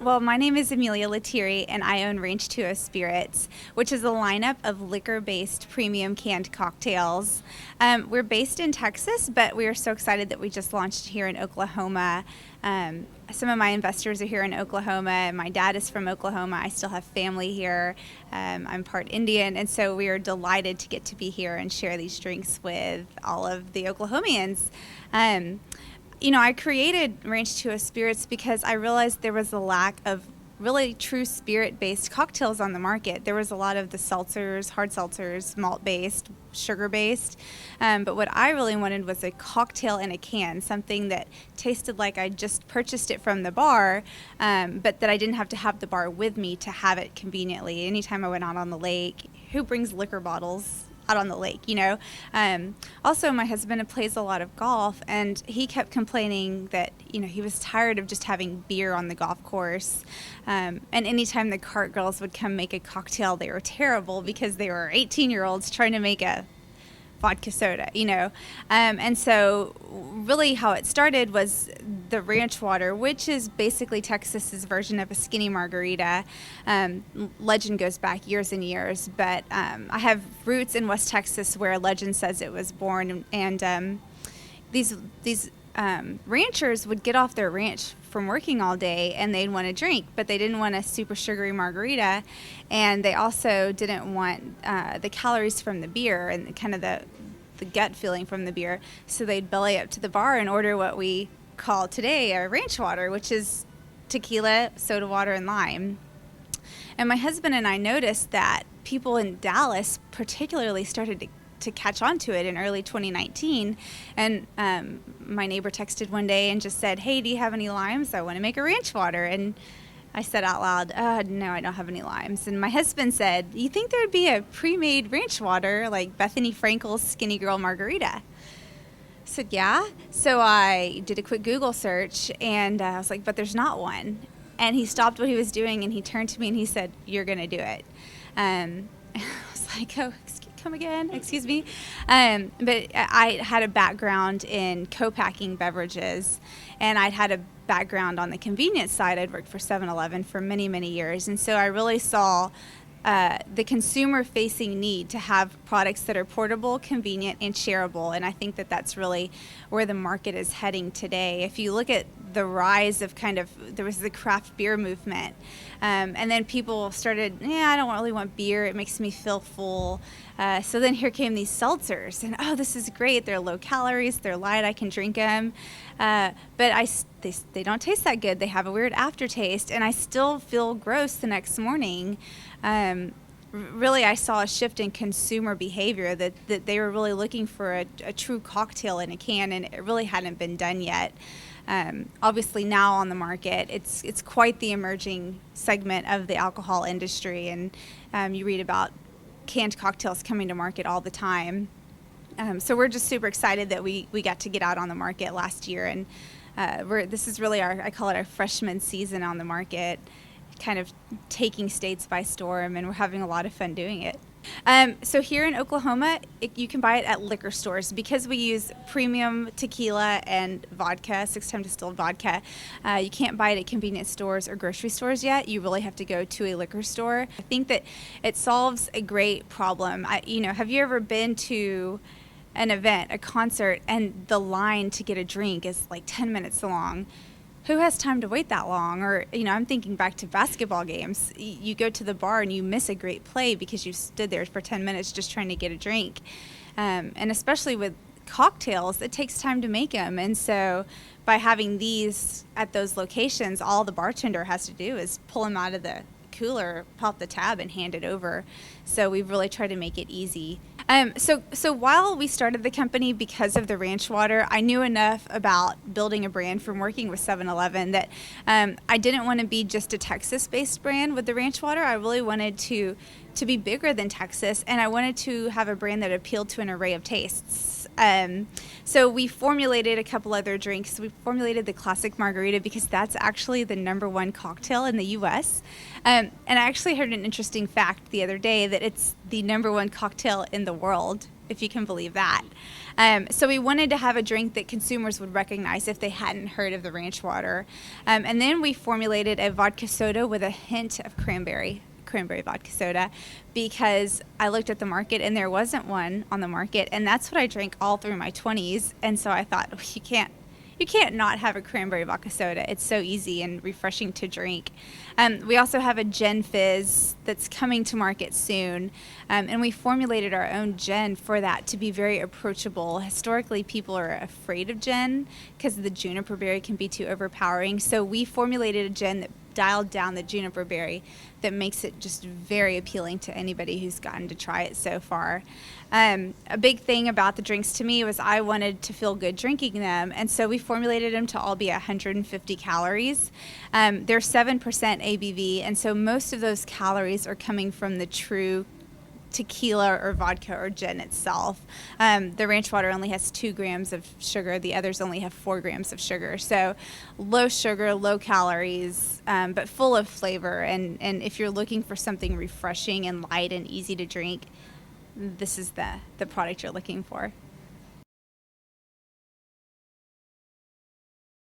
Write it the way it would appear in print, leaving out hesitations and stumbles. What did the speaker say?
Well, my name is Amelia Letieri, and I own RancH2O Spirits, which is a lineup of liquor-based premium canned cocktails. We're based in Texas, but we are so excited that we just launched here in Oklahoma. Some of my investors are here in Oklahoma. My dad is from Oklahoma. I still have family here. I'm part Indian, and so we are delighted to get to be here and share these drinks with all of the Oklahomians. I created RancH2O Spirits because I realized there was a lack of really true spirit-based cocktails on the market. There was a lot of the seltzers, hard seltzers, malt-based, sugar-based, but what I really wanted was a cocktail in a can, something that tasted like I just purchased it from the bar, but that I didn't have to have the bar with me to have it conveniently. Anytime I went out on the lake, who brings liquor bottles out on the lake? Also, my husband plays a lot of golf, and he kept complaining that he was tired of just having beer on the golf course, and anytime the cart girls would come make a cocktail, they were terrible because they were 18-year-olds trying to make a vodka soda, and so really how it started was the ranch water, which is basically Texas's version of a skinny margarita. Legend goes back years and years, but I have roots in West Texas where legend says it was born, and these ranchers would get off their ranch from working all day and they'd want a drink, but they didn't want a super sugary margarita, and they also didn't want the calories from the beer and kind of the gut feeling from the beer, so they'd belly up to the bar and order what we call today a ranch water, which is tequila, soda water, and lime. And my husband and I noticed that people in Dallas particularly started to catch on to it in early 2019, and my neighbor texted one day and just said, "Hey, do you have any limes? I want to make a ranch water." And I said out loud, "No, I don't have any limes." And my husband said, "You think there'd be a pre-made ranch water like Bethany Frankel's Skinny Girl Margarita?" I said, "Yeah." So I did a quick Google search, and I was like, "But there's not one." And he stopped what he was doing and he turned to me and he said, "You're going to do it." I was like, "Oh, come again, excuse me." But I had a background in co-packing beverages, and I'd had a background on the convenience side. I'd worked for 7-Eleven for many, many years, and so I really saw the consumer-facing need to have products that are portable, convenient, and shareable, and I think that that's really where the market is heading today. If you look at the rise of there was the craft beer movement, and then people started, I don't really want beer, it makes me feel full. So then here came these seltzers, and this is great, they're low calories, they're light, I can drink them, but they don't taste that good, they have a weird aftertaste, and I still feel gross the next morning. Really, I saw a shift in consumer behavior, that they were really looking for a true cocktail in a can, and it really hadn't been done yet. Obviously now on the market, it's quite the emerging segment of the alcohol industry, and you read about canned cocktails coming to market all the time. So we're just super excited that we got to get out on the market last year, and this is really I call it our freshman season on the market, kind of taking states by storm, and we're having a lot of fun doing it. So here in Oklahoma, you can buy it at liquor stores. Because we use premium tequila and vodka, 6-time distilled vodka, you can't buy it at convenience stores or grocery stores yet. You really have to go to a liquor store. I think that it solves a great problem. Have you ever been to an event, a concert, and the line to get a drink is like 10 minutes long? Who has time to wait that long? Or, I'm thinking back to basketball games. You go to the bar and you miss a great play because you stood there for 10 minutes just trying to get a drink. And especially with cocktails, it takes time to make them. And so by having these at those locations, all the bartender has to do is pull them out of the cooler, pop the tab, and hand it over. So we've really tried to make it easy. So while we started the company because of the ranch water, I knew enough about building a brand from working with 7-Eleven that I didn't want to be just a Texas-based brand with the ranch water. I really wanted to be bigger than Texas, and I wanted to have a brand that appealed to an array of tastes. So we formulated a couple other drinks. We formulated the classic margarita because that's actually the #1 cocktail in the U.S. And I actually heard an interesting fact the other day that it's the #1 cocktail in the world. if you can believe that. So we wanted to have a drink that consumers would recognize if they hadn't heard of the ranch water. And then we formulated a vodka soda with a hint of cranberry vodka soda, because I looked at the market and there wasn't one on the market, and that's what I drank all through my 20s. And so I thought, you can't not have a cranberry vodka soda. It's so easy and refreshing to drink. We also have a gin fizz that's coming to market soon, and we formulated our own gin for that to be very approachable. Historically, people are afraid of gin because the juniper berry can be too overpowering. So we formulated a gin that dialed down the juniper berry that makes it just very appealing to anybody who's gotten to try it so far. A big thing about the drinks to me was I wanted to feel good drinking them, and so we formulated them to all be 150 calories. They're 7% ABV, and so most of those calories are coming from the true tequila or vodka or gin itself. The ranch water only has 2 grams of sugar. The others only have 4 grams of sugar. So low sugar, low calories, but full of flavor. And if you're looking for something refreshing and light and easy to drink, this is the product you're looking for.